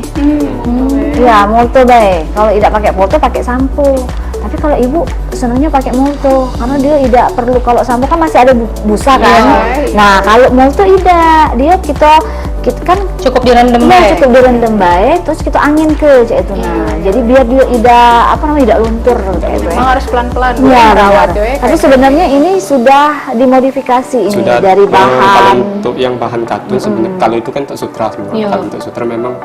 Speaker 4: Ya molto bae. Kalau tidak pakai molto pakai sampo. Tapi kalau ibu senangnya pakai molto karena dia tidak perlu, kalau sampo kan masih ada busa kan. Nah kalau molto tidak, dia kita kan
Speaker 1: cukup direndam
Speaker 4: baik, terus kita angin ke itu. Nah jadi biar dia tidak luntur kayak itu.
Speaker 3: Memang harus pelan-pelan
Speaker 4: ya,
Speaker 3: merawat
Speaker 4: tapi sebenarnya ini sudah dimodifikasi ini
Speaker 6: sudah,
Speaker 4: dari bahan.
Speaker 6: Kalau untuk yang bahan katun sebenarnya kalau itu kan untuk sutra sebenarnya. Kalau untuk sutra memang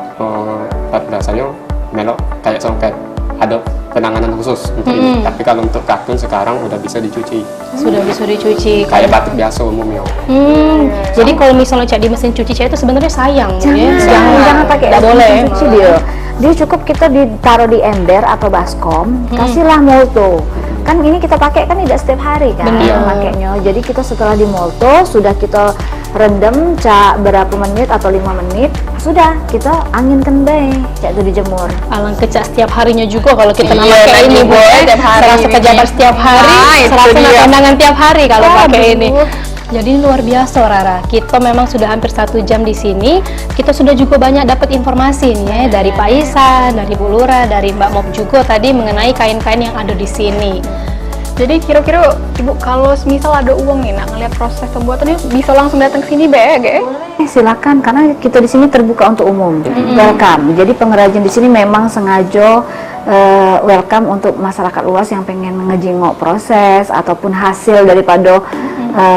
Speaker 6: pada dasarnya melok kayak songket, ada penanganan khusus untuk ini. Tapi kalau untuk katun sekarang udah bisa dicuci.
Speaker 1: Sudah bisa dicuci.
Speaker 6: Kayak batik biasa umumnya.
Speaker 1: Jadi kalau misalnya cak di mesin cuci itu sebenarnya sayang.
Speaker 4: Jangan pakai
Speaker 1: tidak boleh.
Speaker 4: Cuci dia cukup kita ditaruh di ember atau baskom, kasihlah molto. Kan ini kita pakai kan tidak setiap hari kan pakainya. Jadi kita setelah di molto sudah kita rendam berapa menit atau 5 menit, sudah kita anginkan baik itu dijemur.
Speaker 1: Alangkah setiap harinya juga kalau kita pakai ini serasa pejabat setiap hari, serasa pandangan tiap hari kalau pakai ini. Jadi luar biasa Rara, kita memang sudah hampir 1 jam di sini. Kita sudah juga banyak dapat informasi nih dari Pak Ihsan, dari Bu Lura, dari Mbak Mop juga tadi mengenai kain-kain yang ada di sini.
Speaker 3: Jadi kira-kira Ibu kalau misal ada uang nih nak ngeliat proses pembuatannya bisa langsung datang ke sini
Speaker 4: Silakan karena kita di sini terbuka untuk umum. Welcome. Jadi pengrajin di sini memang sengaja welcome untuk masyarakat luas yang pengen ngejengok proses ataupun hasil daripada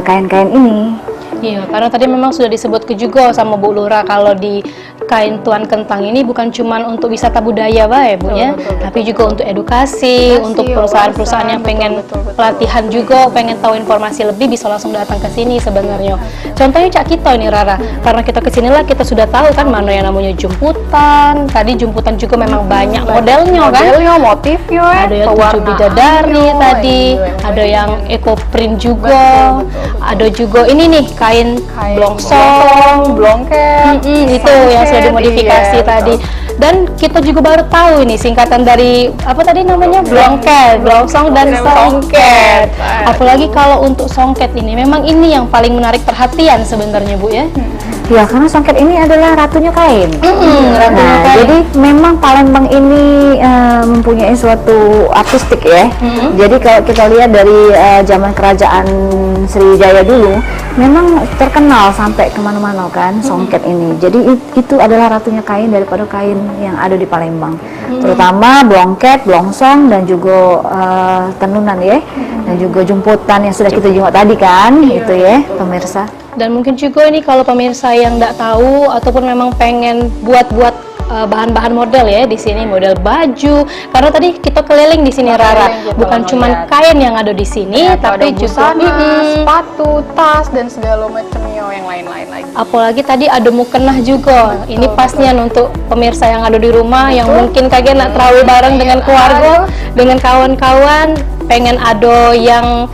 Speaker 4: kain-kain ini.
Speaker 1: Iya, karena tadi memang sudah disebut juga sama Bu Lura kalau di kain tuan kentang ini bukan cuma untuk wisata budaya Bu ya, tapi juga untuk edukasi, untuk perusahaan-perusahaan yang pengen pelatihan juga, pengen tahu informasi lebih bisa langsung datang ke sini sebenarnya. Contohnya Cak kita ini Rara, karena kita kesinilah kita sudah tahu kan mana yang namanya jumputan. Tadi jumputan juga memang banyak modelnya kan.
Speaker 3: Modelnya, motifnya,
Speaker 1: Ada yang 7 bidadari tadi, ada yang eco print juga, ada juga ini nih kain blongsong,
Speaker 3: blongket,
Speaker 1: itu yang sudah dimodifikasi
Speaker 3: iya,
Speaker 1: tadi. Dan kita juga baru tahu ini singkatan dari apa tadi namanya blongket, blongsong dan songket. Apalagi kalau untuk songket ini, memang ini yang paling menarik perhatian sebenarnya Bu ya.
Speaker 4: Ya, karena songket ini adalah ratunya kain.
Speaker 1: Ratunya kain.
Speaker 4: Jadi memang Palembang ini mempunyai suatu artistik ya. Jadi kalau kita lihat dari zaman kerajaan Sriwijaya dulu, memang terkenal sampai kemana-mana kan songket ini. Jadi itu adalah ratunya kain daripada kain yang ada di Palembang. Terutama blongket, blongsong dan juga tenunan ya. Dan juga jumputan yang sudah kita jenguk tadi kan, itu ya pemirsa.
Speaker 1: Dan mungkin juga ini kalau pemirsa yang nggak tahu ataupun memang pengen buat-buat bahan-bahan model ya di sini, model baju. Karena tadi kita keliling di sini Rara, bukan cuma kain yang ada di sini, tapi juga
Speaker 3: sepatu, tas dan segala macamnya yang lain-lain lagi.
Speaker 1: apalagi tadi ada mukena juga. Ini pasnya untuk pemirsa yang ada di rumah yang mungkin kagak nak terawih bareng dengan keluarga, dengan kawan-kawan, pengen ada yang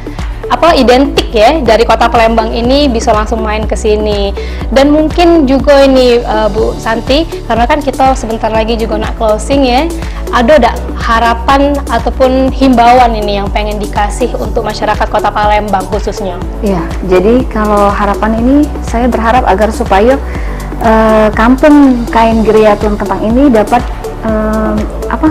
Speaker 1: identik ya dari kota Palembang ini, bisa langsung main ke sini. Dan mungkin juga ini Bu Santi, karena kan kita sebentar lagi juga nak closing ya, ada harapan ataupun himbauan ini yang pengen dikasih untuk masyarakat kota Palembang khususnya?
Speaker 4: Iya, jadi kalau harapan ini saya berharap agar supaya kampung kain Geria Tuan Kentang ini dapat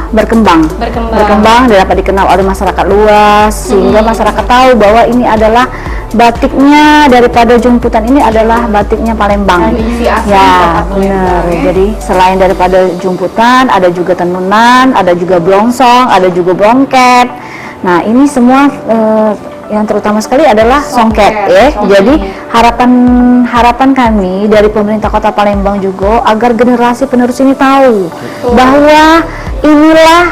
Speaker 4: berkembang dan dapat dikenal oleh masyarakat luas, sehingga masyarakat tahu bahwa ini adalah batiknya daripada jumputan, ini adalah batiknya Palembang. Ya, benar. Jadi selain daripada jumputan, ada juga tenunan, ada juga blongsong, ada juga blongket. Nah, ini semua yang terutama sekali adalah songket ya. Jadi harapan kami dari pemerintah Kota Palembang juga agar generasi penerus ini tahu bahwa inilah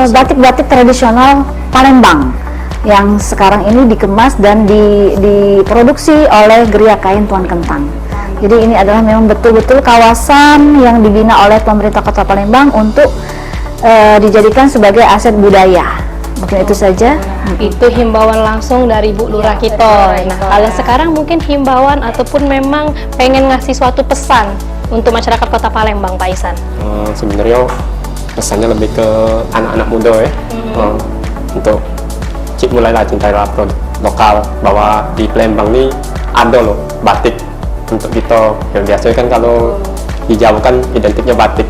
Speaker 4: batik-batik tradisional Palembang yang sekarang ini dikemas dan diproduksi oleh Geria Kain Tuan Kentang. Jadi ini adalah memang betul-betul kawasan yang dibina oleh pemerintah Kota Palembang untuk dijadikan sebagai aset budaya. Mungkin itu saja.
Speaker 1: Itu himbauan langsung dari Bu Lurah kita. Nah, kalau sekarang mungkin himbauan ataupun memang pengen ngasih suatu pesan untuk masyarakat kota Palembang, Pak Isan.
Speaker 6: Sebenarnya pesannya lebih ke anak-anak muda ya. Untuk mulailah cintailah produk lokal, bahwa di Palembang ini ada loh batik untuk kita. Yang biasanya kan kalau di Jawa kan identiknya batik.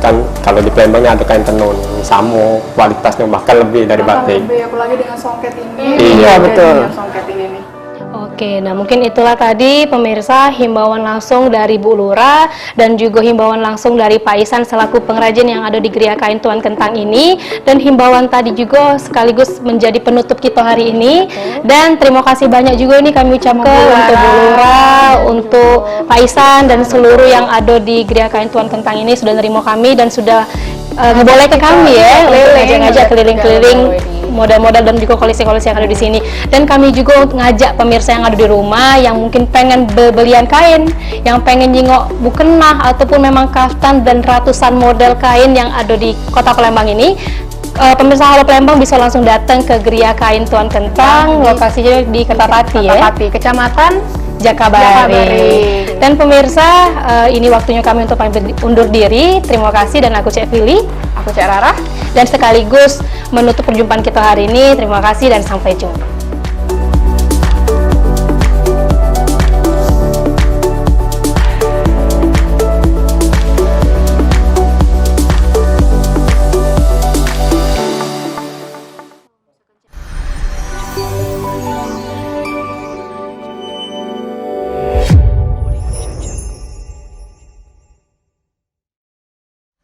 Speaker 6: Kan kalau di Palembangnya ada kain tenun sama kualitasnya bahkan lebih dari batik.
Speaker 2: Apalagi dengan songket ini.
Speaker 6: Iya,
Speaker 4: betul.
Speaker 2: Songket ini nih.
Speaker 1: Oke, nah mungkin itulah tadi pemirsa himbauan langsung dari Bu Lurah dan juga himbauan langsung dari Pak Isan selaku pengrajin yang ada di Geria Kain Tuan Kentang ini, dan himbauan tadi juga sekaligus menjadi penutup kita hari ini. Dan terima kasih banyak juga ini kami ucapkan untuk Bu Lurah, untuk Pak Isan dan seluruh yang ada di Geria Kain Tuan Kentang ini sudah nerima kami dan sudah ngebolehin ke kami ya untuk ngajak-ngajak keliling-keliling model-model dan juga koleksi-koleksi yang ada di sini. Dan kami juga ngajak pemirsa yang ada di rumah yang mungkin pengen belian kain, yang pengen nyingok bukenah ataupun memang kaftan dan ratusan model kain yang ada di kota Palembang ini. Pemirsa Halo Palembang bisa langsung datang ke Geria Kain Tuan Kentang, lokasinya di Kertapati ya,
Speaker 3: Kecamatan
Speaker 1: Jakabari. Dan pemirsa, ini waktunya kami untuk undur diri. Terima kasih, dan aku Cek Fili,
Speaker 3: aku Cek Rara,
Speaker 1: dan sekaligus menutup perjumpaan kita hari ini. Terima kasih dan sampai jumpa.